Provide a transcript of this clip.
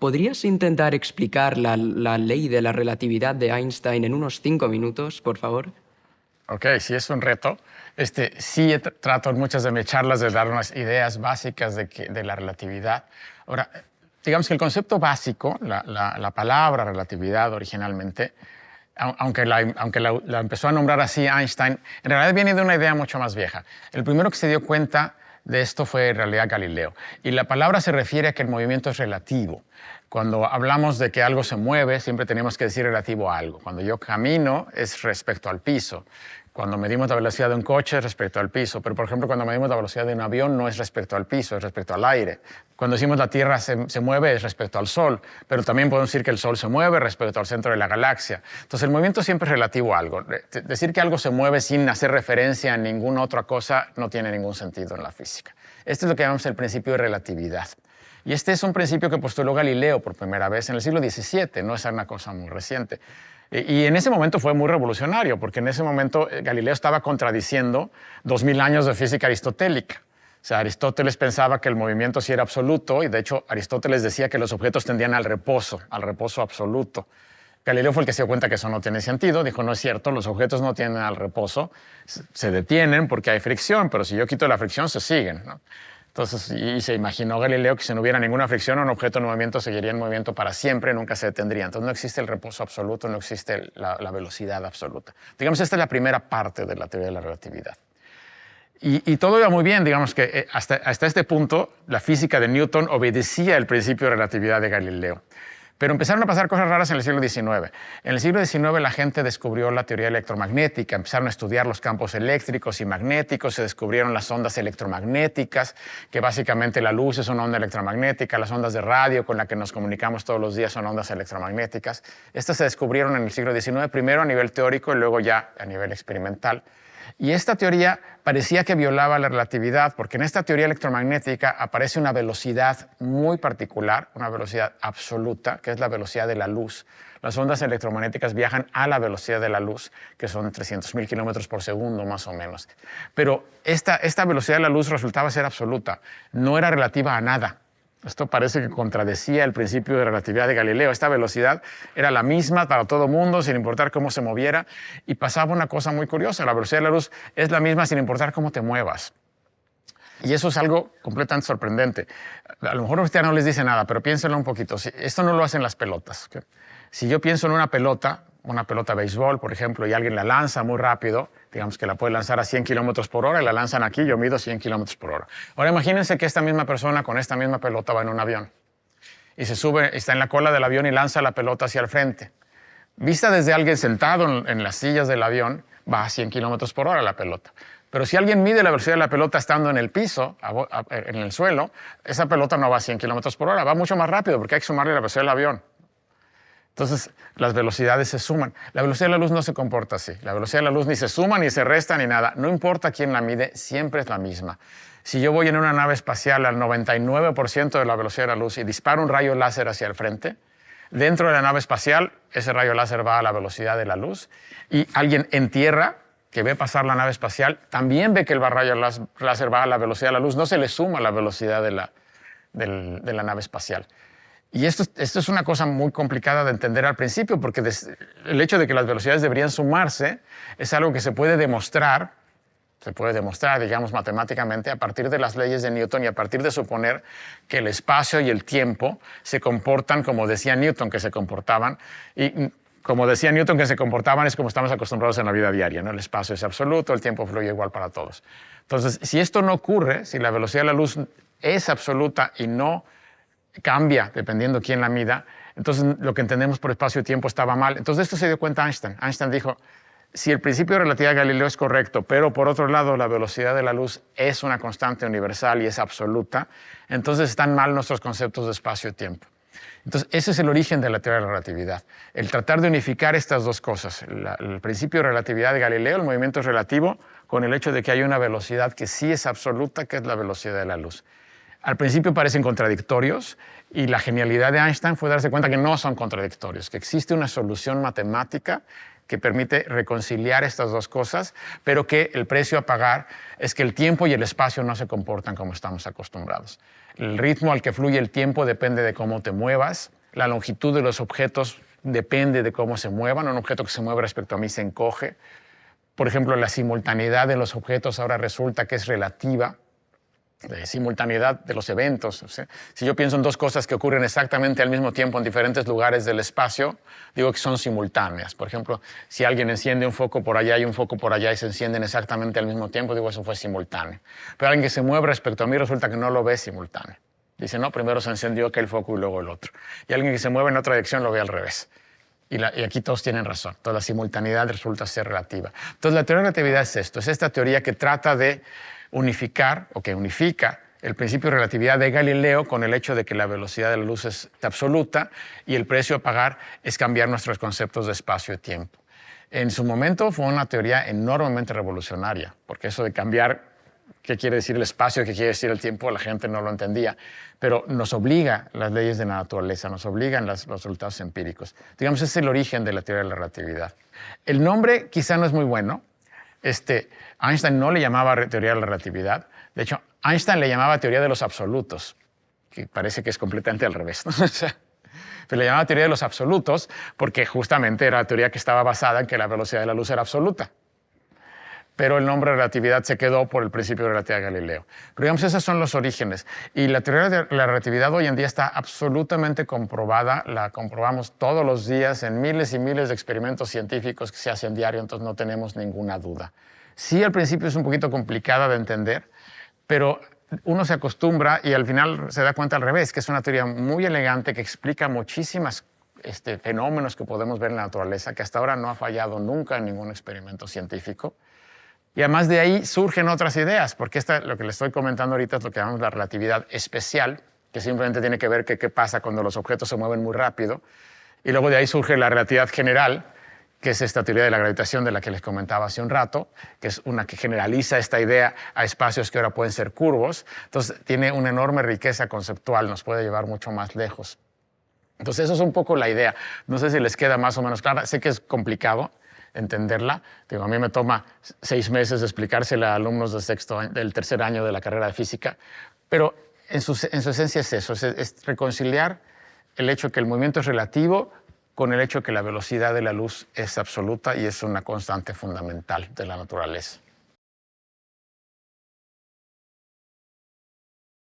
¿podrías intentar explicar la ley de la relatividad de Einstein en unos 5 minutos, por favor? Ok, sí es un reto. Sí trato en muchas de mis charlas de dar unas ideas básicas de la relatividad. Ahora, digamos que el concepto básico, la palabra relatividad originalmente, aunque la empezó a nombrar así Einstein, en realidad viene de una idea mucho más vieja. El primero que se dio cuenta de esto fue en realidad Galileo. Y la palabra se refiere a que el movimiento es relativo. Cuando hablamos de que algo se mueve, siempre tenemos que decir relativo a algo. Cuando yo camino es respecto al piso. Cuando medimos la velocidad de un coche es respecto al piso, pero por ejemplo cuando medimos la velocidad de un avión no es respecto al piso, es respecto al aire. Cuando decimos la Tierra se mueve es respecto al Sol, pero también podemos decir que el Sol se mueve respecto al centro de la galaxia. Entonces el movimiento siempre es relativo a algo. Decir que algo se mueve sin hacer referencia a ninguna otra cosa no tiene ningún sentido en la física. Este es lo que llamamos el principio de relatividad. Y este es un principio que postuló Galileo por primera vez en el siglo XVII, no es una cosa muy reciente. Y en ese momento fue muy revolucionario, porque en ese momento Galileo estaba contradiciendo 2000 años de física aristotélica. O sea, Aristóteles pensaba que el movimiento sí era absoluto, y de hecho Aristóteles decía que los objetos tendían al reposo absoluto. Galileo fue el que se dio cuenta que eso no tiene sentido, dijo, no es cierto, los objetos no tienden al reposo, se detienen porque hay fricción, pero si yo quito la fricción se siguen, ¿no? Entonces, y se imaginó Galileo que si no hubiera ninguna fricción, un objeto en movimiento seguiría en movimiento para siempre, nunca se detendría. Entonces no existe el reposo absoluto, no existe la velocidad absoluta. Digamos, esta es la primera parte de la teoría de la relatividad. Y todo iba muy bien, digamos que hasta este punto la física de Newton obedecía el principio de relatividad de Galileo. Pero empezaron a pasar cosas raras en el siglo XIX. En el siglo XIX la gente descubrió la teoría electromagnética, empezaron a estudiar los campos eléctricos y magnéticos, se descubrieron las ondas electromagnéticas, que básicamente la luz es una onda electromagnética, las ondas de radio con las que nos comunicamos todos los días son ondas electromagnéticas. Estas se descubrieron en el siglo XIX, primero a nivel teórico y luego ya a nivel experimental. Y esta teoría parecía que violaba la relatividad, porque en esta teoría electromagnética aparece una velocidad muy particular, una velocidad absoluta, que es la velocidad de la luz. Las ondas electromagnéticas viajan a la velocidad de la luz, que son 300.000 kilómetros por segundo más o menos. Pero esta velocidad de la luz resultaba ser absoluta, no era relativa a nada. Esto parece que contradecía el principio de relatividad de Galileo. Esta velocidad era la misma para todo el mundo, sin importar cómo se moviera. Y pasaba una cosa muy curiosa. La velocidad de la luz es la misma sin importar cómo te muevas. Y eso es algo completamente sorprendente. A lo mejor a usted no les dice nada, pero piénsenlo un poquito. Esto no lo hacen las pelotas, ¿okay? Si yo pienso en una pelota de béisbol, por ejemplo, y alguien la lanza muy rápido, digamos que la puede lanzar a 100 kilómetros por hora y la lanzan aquí, yo mido 100 kilómetros por hora. Ahora imagínense que esta misma persona con esta misma pelota va en un avión y se sube, está en la cola del avión y lanza la pelota hacia el frente. Vista desde alguien sentado en las sillas del avión, va a 100 kilómetros por hora la pelota. Pero si alguien mide la velocidad de la pelota estando en el piso, en el suelo, esa pelota no va a 100 kilómetros por hora, va mucho más rápido porque hay que sumarle la velocidad del avión. Entonces, las velocidades se suman. La velocidad de la luz no se comporta así. La velocidad de la luz ni se suma, ni se resta, ni nada. No importa quién la mide, siempre es la misma. Si yo voy en una nave espacial al 99% de la velocidad de la luz y disparo un rayo láser hacia el frente, dentro de la nave espacial, ese rayo láser va a la velocidad de la luz. Y alguien en tierra, que ve pasar la nave espacial, también ve que el rayo láser va a la velocidad de la luz. No se le suma la velocidad de la nave espacial. Y esto es una cosa muy complicada de entender al principio, porque el hecho de que las velocidades deberían sumarse es algo que se puede demostrar, digamos, matemáticamente a partir de las leyes de Newton y a partir de suponer que el espacio y el tiempo se comportan como decía Newton que se comportaban. Y como decía Newton que se comportaban es como estamos acostumbrados en la vida diaria, ¿no? El espacio es absoluto, el tiempo fluye igual para todos. Entonces, si esto no ocurre, si la velocidad de la luz es absoluta y no cambia dependiendo quién la mida, entonces lo que entendemos por espacio y tiempo estaba mal. Entonces esto se dio cuenta Einstein. Einstein dijo, si el principio de relatividad de Galileo es correcto, pero por otro lado la velocidad de la luz es una constante universal y es absoluta, entonces están mal nuestros conceptos de espacio y tiempo. Entonces ese es el origen de la teoría de la relatividad, el tratar de unificar estas dos cosas, el principio de relatividad de Galileo, el movimiento es relativo, con el hecho de que hay una velocidad que sí es absoluta, que es la velocidad de la luz. Al principio parecen contradictorios y la genialidad de Einstein fue darse cuenta que no son contradictorios, que existe una solución matemática que permite reconciliar estas dos cosas, pero que el precio a pagar es que el tiempo y el espacio no se comportan como estamos acostumbrados. El ritmo al que fluye el tiempo depende de cómo te muevas. La longitud de los objetos depende de cómo se muevan. Un objeto que se mueve respecto a mí se encoge. Por ejemplo, la simultaneidad de los objetos ahora resulta que es relativa. De simultaneidad de los eventos. O sea, si yo pienso en dos cosas que ocurren exactamente al mismo tiempo en diferentes lugares del espacio, digo que son simultáneas. Por ejemplo, si alguien enciende un foco por allá y un foco por allá y se encienden exactamente al mismo tiempo, digo eso fue simultáneo. Pero alguien que se mueve respecto a mí resulta que no lo ve simultáneo. Dice, no, primero se encendió aquel foco y luego el otro. Y alguien que se mueve en otra dirección lo ve al revés. Y aquí todos tienen razón. Toda la simultaneidad resulta ser relativa. Entonces, la teoría de la relatividad es esto. Es esta teoría que trata de unificar, o que unifica, el principio de relatividad de Galileo con el hecho de que la velocidad de la luz es absoluta y el precio a pagar es cambiar nuestros conceptos de espacio y tiempo. En su momento fue una teoría enormemente revolucionaria, porque eso de cambiar qué quiere decir el espacio, qué quiere decir el tiempo, la gente no lo entendía. Pero nos obliga las leyes de la naturaleza, nos obligan los resultados empíricos. Digamos, ese es el origen de la teoría de la relatividad. El nombre quizá no es muy bueno. Einstein no le llamaba teoría de la relatividad. De hecho, Einstein le llamaba teoría de los absolutos, que parece que es completamente al revés, ¿no? Pero le llamaba teoría de los absolutos porque justamente era la teoría que estaba basada en que la velocidad de la luz era absoluta. Pero el nombre relatividad se quedó por el principio de relatividad de Galileo. Pero digamos, esos son los orígenes. Y la teoría de la relatividad hoy en día está absolutamente comprobada. La comprobamos todos los días en miles y miles de experimentos científicos que se hacen diario, entonces no tenemos ninguna duda. Sí, al principio es un poquito complicada de entender, pero uno se acostumbra y al final se da cuenta al revés, que es una teoría muy elegante que explica muchísimas fenómenos que podemos ver en la naturaleza, que hasta ahora no ha fallado nunca en ningún experimento científico. Y además de ahí surgen otras ideas, porque lo que les estoy comentando ahorita es lo que llamamos la relatividad especial, que simplemente tiene que ver qué pasa cuando los objetos se mueven muy rápido. Y luego de ahí surge la relatividad general, que es esta teoría de la gravitación de la que les comentaba hace un rato, que es una que generaliza esta idea a espacios que ahora pueden ser curvos. Entonces tiene una enorme riqueza conceptual, nos puede llevar mucho más lejos. Entonces eso es un poco la idea. No sé si les queda más o menos clara. Sé que es complicado entenderla. Digo, a mí me toma 6 meses de explicársela a alumnos del tercer año de la carrera de física, pero en su esencia es eso, es reconciliar el hecho de que el movimiento es relativo con el hecho de que la velocidad de la luz es absoluta y es una constante fundamental de la naturaleza.